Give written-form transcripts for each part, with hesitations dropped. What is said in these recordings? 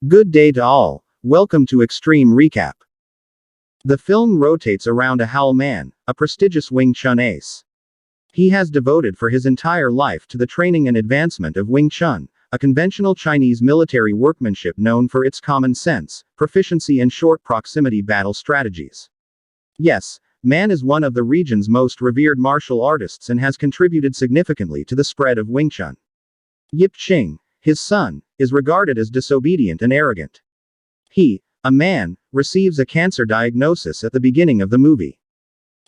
Good day to all, welcome to Extreme Recap. The film rotates around a Howell man, a prestigious Wing Chun ace. He has devoted for his entire life to the training and advancement of Wing Chun, a conventional Chinese military workmanship known for its common sense, proficiency and short proximity battle strategies. Yes, Man is one of the region's most revered martial artists and has contributed significantly to the spread of Wing Chun. Yip Ching, his son, is regarded as disobedient and arrogant. He, a man, receives a cancer diagnosis at the beginning of the movie.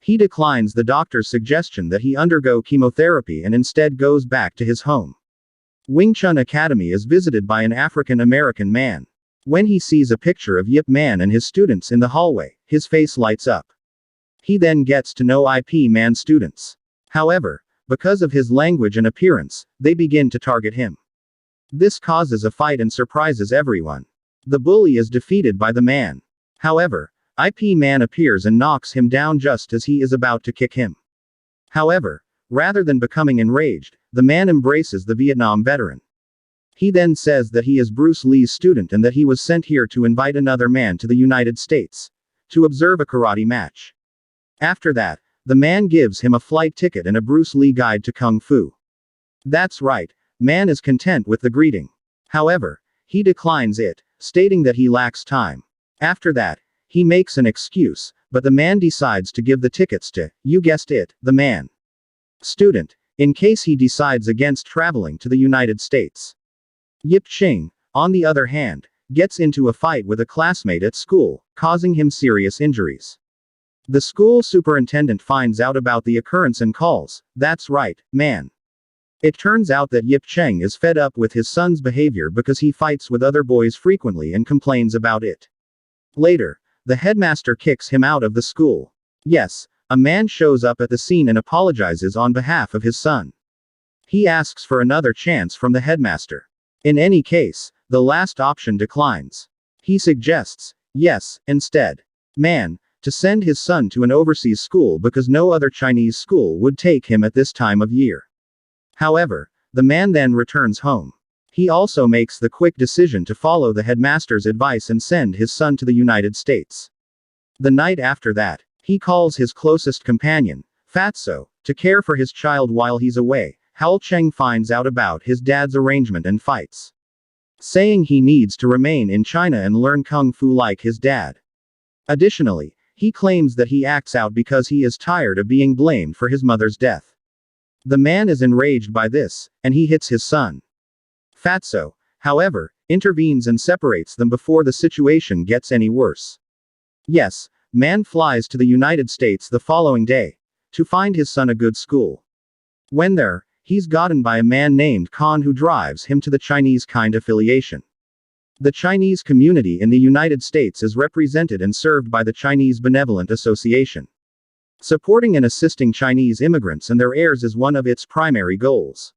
He declines the doctor's suggestion that he undergo chemotherapy and instead goes back to his home. Wing Chun Academy is visited by an African American man. When he sees a picture of Yip Man and his students in the hallway, his face lights up. He then gets to know IP Man students. However, because of his language and appearance, they begin to target him. This causes a fight and surprises everyone. The bully is defeated by the man. However, IP Man appears and knocks him down just as he is about to kick him. However, rather than becoming enraged, the man embraces the Vietnam veteran. He then says that he is Bruce Lee's student and that he was sent here to invite another man to the United States to observe a karate match. After that, the man gives him a flight ticket and a Bruce Lee guide to Kung Fu. That's right, Man is content with the greeting. However, he declines it, stating that he lacks time. After that, he makes an excuse, but the man decides to give the tickets to, you guessed it, the man student, in case he decides against traveling to the United States. Yip Ching, on the other hand, gets into a fight with a classmate at school, causing him serious injuries. The school superintendent finds out about the occurrence and calls, that's right, Man. It turns out that Yip Ching is fed up with his son's behavior because he fights with other boys frequently and complains about it. Later, the headmaster kicks him out of the school. Yes, a man shows up at the scene and apologizes on behalf of his son. He asks for another chance from the headmaster. In any case, the last option declines. He suggests, yes, instead, Man, to send his son to an overseas school because no other Chinese school would take him at this time of year. However, the man then returns home. He also makes the quick decision to follow the headmaster's advice and send his son to the United States. The night after that, he calls his closest companion, Fatso, to care for his child while he's away. Howell Cheng finds out about his dad's arrangement and fights, saying he needs to remain in China and learn Kung Fu like his dad. Additionally, he claims that he acts out because he is tired of being blamed for his mother's death. The man is enraged by this, and he hits his son. Fatso, however, intervenes and separates them before the situation gets any worse. Yes, Man flies to the United States the following day to find his son a good school. When there, he's gotten by a man named Khan who drives him to the Chinese kind affiliation. The Chinese community in the United States is represented and served by the Chinese Benevolent Association. Supporting and assisting Chinese immigrants and their heirs is one of its primary goals.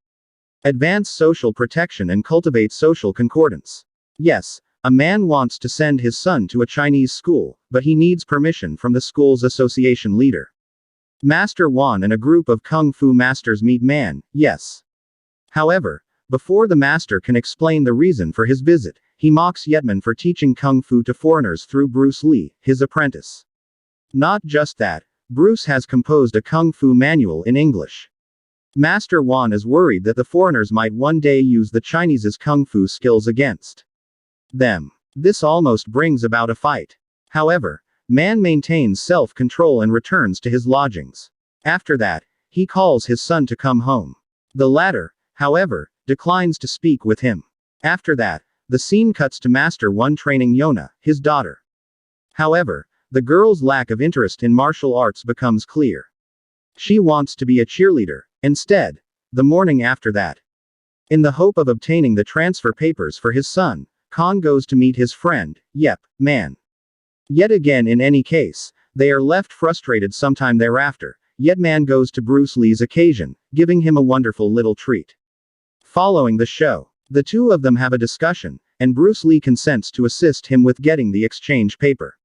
Advance social protection and cultivate social concordance. Yes, a man wants to send his son to a Chinese school, but he needs permission from the school's association leader. Master Wan and a group of Kung Fu masters meet Man, yes. However, before the master can explain the reason for his visit, he mocks Yetman for teaching Kung Fu to foreigners through Bruce Lee, his apprentice. Not just that, Bruce has composed a Kung Fu manual in English. Master Wan is worried that the foreigners might one day use the Chinese's Kung Fu skills against them. This almost brings about a fight. However, Man maintains self-control and returns to his lodgings. After that, he calls his son to come home. The latter, however, declines to speak with him. After that, the scene cuts to Master Wan training Yona, his daughter. However, the girl's lack of interest in martial arts becomes clear. She wants to be a cheerleader, instead, the morning after that. In the hope of obtaining the transfer papers for his son, Khan goes to meet his friend, Yep Man. Yet again in any case, they are left frustrated sometime thereafter, yet Man goes to Bruce Lee's occasion, giving him a wonderful little treat. Following the show, the two of them have a discussion, and Bruce Lee consents to assist him with getting the exchange paper.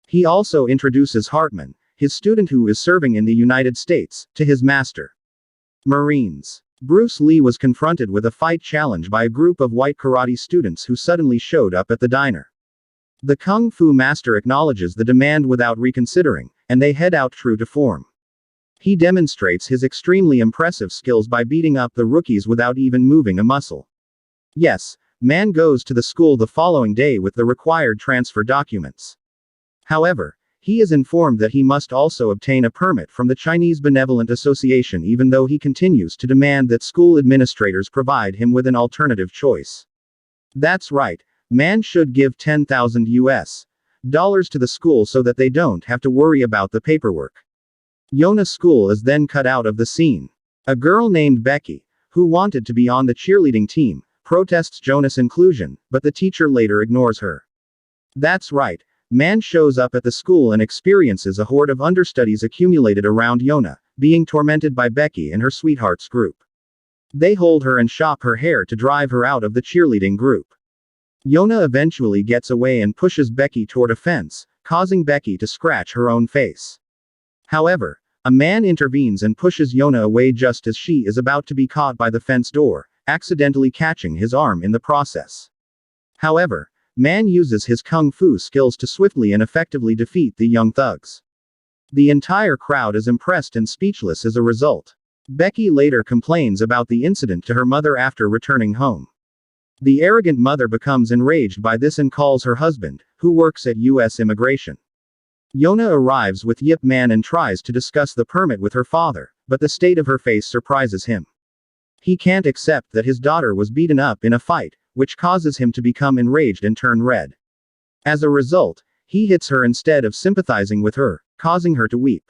He also introduces Hartman, his student who is serving in the United States, to his master. Marines. Bruce Lee was confronted with a fight challenge by a group of white karate students who suddenly showed up at the diner. The Kung Fu master acknowledges the demand without reconsidering, and they head out true to form. He demonstrates his extremely impressive skills by beating up the rookies without even moving a muscle. Yes, Man goes to the school the following day with the required transfer documents. However, he is informed that he must also obtain a permit from the Chinese Benevolent Association, even though he continues to demand that school administrators provide him with an alternative choice. That's right, Man should give $10,000 to the school so that they don't have to worry about the paperwork. Yona's school is then cut out of the scene. A girl named Becky, who wanted to be on the cheerleading team, protests Jonas' inclusion, but the teacher later ignores her. That's right, Man shows up at the school and experiences a horde of understudies accumulated around Yona, being tormented by Becky and her sweethearts group. They hold her and chop her hair to drive her out of the cheerleading group. Yona eventually gets away and pushes Becky toward a fence, causing Becky to scratch her own face. However, a man intervenes and pushes Yona away just as she is about to be caught by the fence door, accidentally catching his arm in the process. However, Man uses his kung fu skills to swiftly and effectively defeat the young thugs. The entire crowd is impressed and speechless as a result. Becky later complains about the incident to her mother after returning home. The arrogant mother becomes enraged by this and calls her husband, who works at U.S. Immigration. Yona arrives with Yip Man and tries to discuss the permit with her father, but the state of her face surprises him. He can't accept that his daughter was beaten up in a fight, which causes him to become enraged and turn red. As a result, he hits her instead of sympathizing with her, causing her to weep.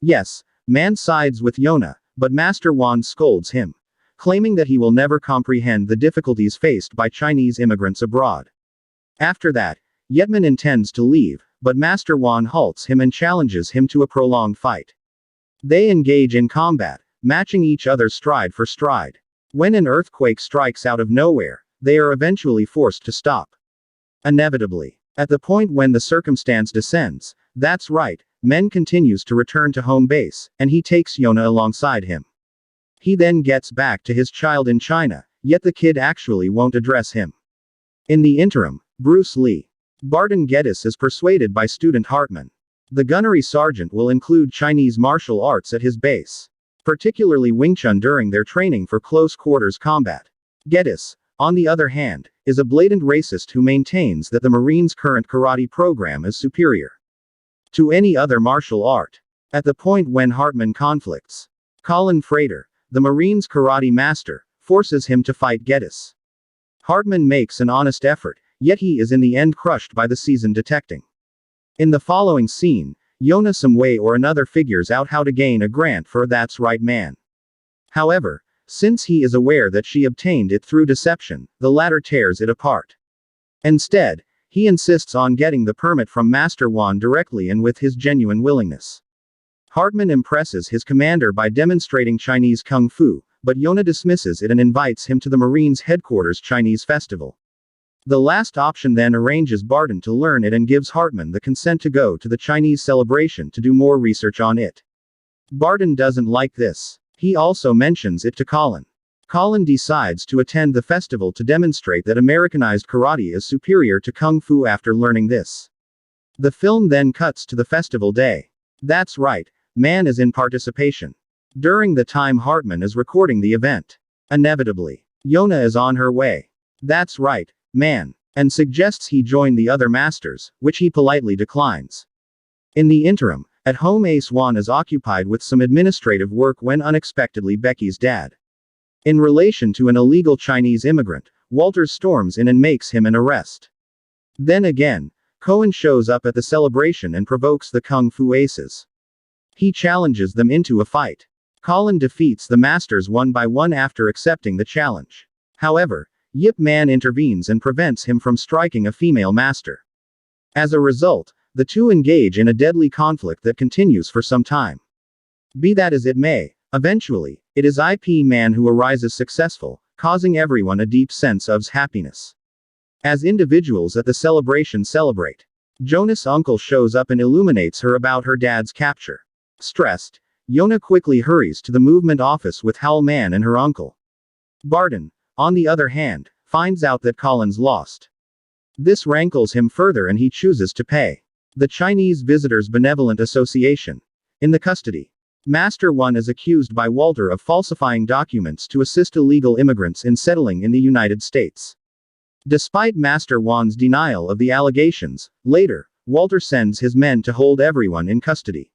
Yes, Man sides with Yona, but Master Wan scolds him, claiming that he will never comprehend the difficulties faced by Chinese immigrants abroad. After that, Yetman intends to leave, but Master Wan halts him and challenges him to a prolonged fight. They engage in combat, matching each other stride for stride. When an earthquake strikes out of nowhere, they are eventually forced to stop. Inevitably, at the point when the circumstance descends, that's right, Men continues to return to home base, and he takes Yona alongside him. He then gets back to his child in China, yet the kid actually won't address him. In the interim, Bruce Lee. Barton Geddes is persuaded by student Hartman. The gunnery sergeant will include Chinese martial arts at his base, particularly Wing Chun during their training for close quarters combat. Geddes, on the other hand, is a blatant racist who maintains that the Marines' current karate program is superior to any other martial art. At the point when Hartman conflicts, Colin Frater, the Marines' karate master, forces him to fight Geddes. Hartman makes an honest effort, yet he is in the end crushed by the seasoned detecting. In the following scene, Yona some way or another figures out how to gain a grant for That's Right Man. However, since he is aware that she obtained it through deception, the latter tears it apart. Instead, he insists on getting the permit from Master Wan directly and with his genuine willingness. Hartman impresses his commander by demonstrating Chinese Kung Fu, but Yona dismisses it and invites him to the Marines' headquarters Chinese festival. The last option then arranges Barton to learn it and gives Hartman the consent to go to the Chinese celebration to do more research on it. Barton doesn't like this. He also mentions it to Colin. Colin decides to attend the festival to demonstrate that Americanized karate is superior to Kung Fu after learning this. The film then cuts to the festival day. That's right, Man is in participation. During the time Hartman is recording the event. Inevitably, Yona is on her way. That's right, Man, and suggests he join the other masters, which he politely declines. In the interim, at home Ace Wan is occupied with some administrative work when unexpectedly Becky's dad. In relation to an illegal Chinese immigrant, Walters storms in and makes him an arrest. Then again, Cohen shows up at the celebration and provokes the Kung Fu aces. He challenges them into a fight. Colin defeats the masters one by one after accepting the challenge. However, Yip Man intervenes and prevents him from striking a female master. As a result, the two engage in a deadly conflict that continues for some time. Be that as it may, eventually, it is Man who arises successful, causing everyone a deep sense of happiness. As individuals at the celebration celebrate, Jonas' uncle shows up and illuminates her about her dad's capture. Stressed, Yona quickly hurries to the movement office with Hal Man and her uncle. Barton, on the other hand, finds out that Colin's lost. This rankles him further and he chooses to pay the Chinese Visitors Benevolent Association. In the custody, Master One is accused by Walter of falsifying documents to assist illegal immigrants in settling in the United States. Despite Master One's denial of the allegations, later, Walter sends his men to hold everyone in custody.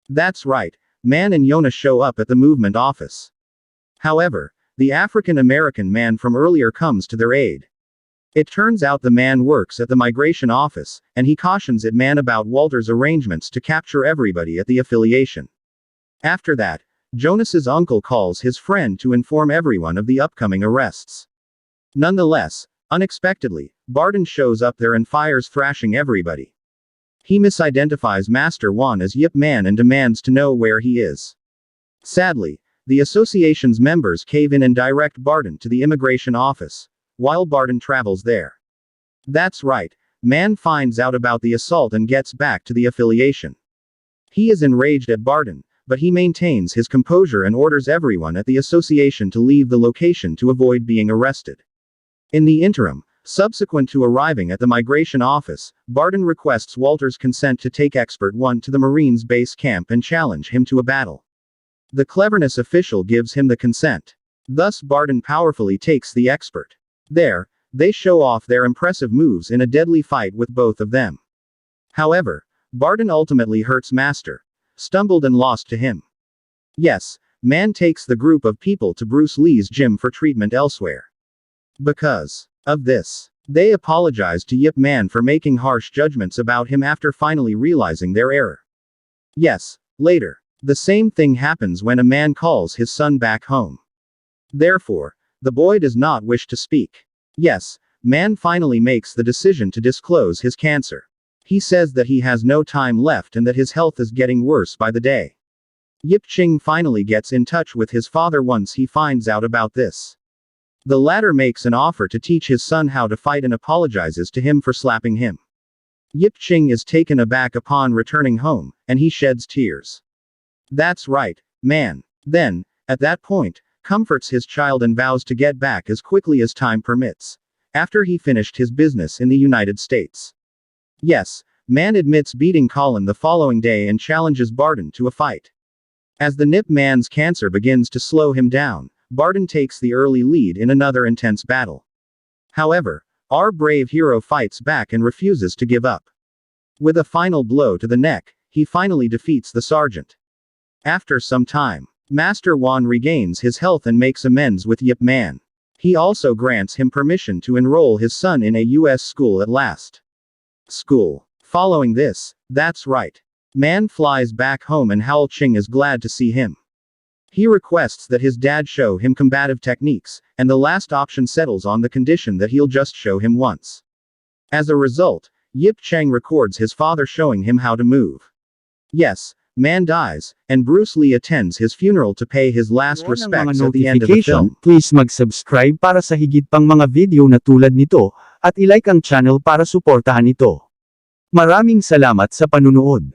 That's right, Man and Yona show up at the movement office. However, the African-American man from earlier comes to their aid. It turns out the man works at the migration office, and he cautions it Man about Walter's arrangements to capture everybody at the affiliation. After that, Jonas's uncle calls his friend to inform everyone of the upcoming arrests. Nonetheless, unexpectedly, Barton shows up there and fires thrashing everybody. He misidentifies Master One as Yip Man and demands to know where he is. Sadly, the association's members cave in and direct Barton to the immigration office, while Barton travels there. That's right, Man finds out about the assault and gets back to the affiliation. He is enraged at Barton, but he maintains his composure and orders everyone at the association to leave the location to avoid being arrested. In the interim, subsequent to arriving at the migration office, Barton requests Walter's consent to take Expert One to the Marines base camp and challenge him to a battle. The cleverness official gives him the consent. Thus Barton powerfully takes the Expert. There, they show off their impressive moves in a deadly fight with both of them. However, Barton ultimately hurts Master, stumbled and lost to him. Yes, Man takes the group of people to Bruce Lee's gym for treatment elsewhere. Because of this, they apologize to Yip Man for making harsh judgments about him after finally realizing their error. Yes, later, the same thing happens when a man calls his son back home. Therefore, the boy does not wish to speak. Yes, Man finally makes the decision to disclose his cancer. He says that he has no time left and that his health is getting worse by the day. Yip Ching finally gets in touch with his father once he finds out about this. The latter makes an offer to teach his son how to fight and apologizes to him for slapping him. Yip Ching is taken aback upon returning home, and he sheds tears. That's right, Man, then, at that point, comforts his child and vows to get back as quickly as time permits, after he finished his business in the United States. Yes, Man admits beating Colin the following day and challenges Barton to a fight. As the Nip Man's cancer begins to slow him down, Barton takes the early lead in another intense battle. However, our brave hero fights back and refuses to give up. With a final blow to the neck, he finally defeats the sergeant. After some time, Master Wan regains his health and makes amends with Yip Man. He also grants him permission to enroll his son in a U.S. school at last. Following this, that's right, Man flies back home and Hal Ching is glad to see him. He requests that his dad show him combative techniques, and the last option settles on the condition that he'll just show him once. As a result, Yip Chang records his father showing him how to move. Yes, Man dies, and Bruce Lee attends his funeral to pay his last respects at the end of the film. Please mag-subscribe para sa higit pang mga video na tulad nito, at i-like ang channel para suportahan ito. Maraming salamat sa panunood.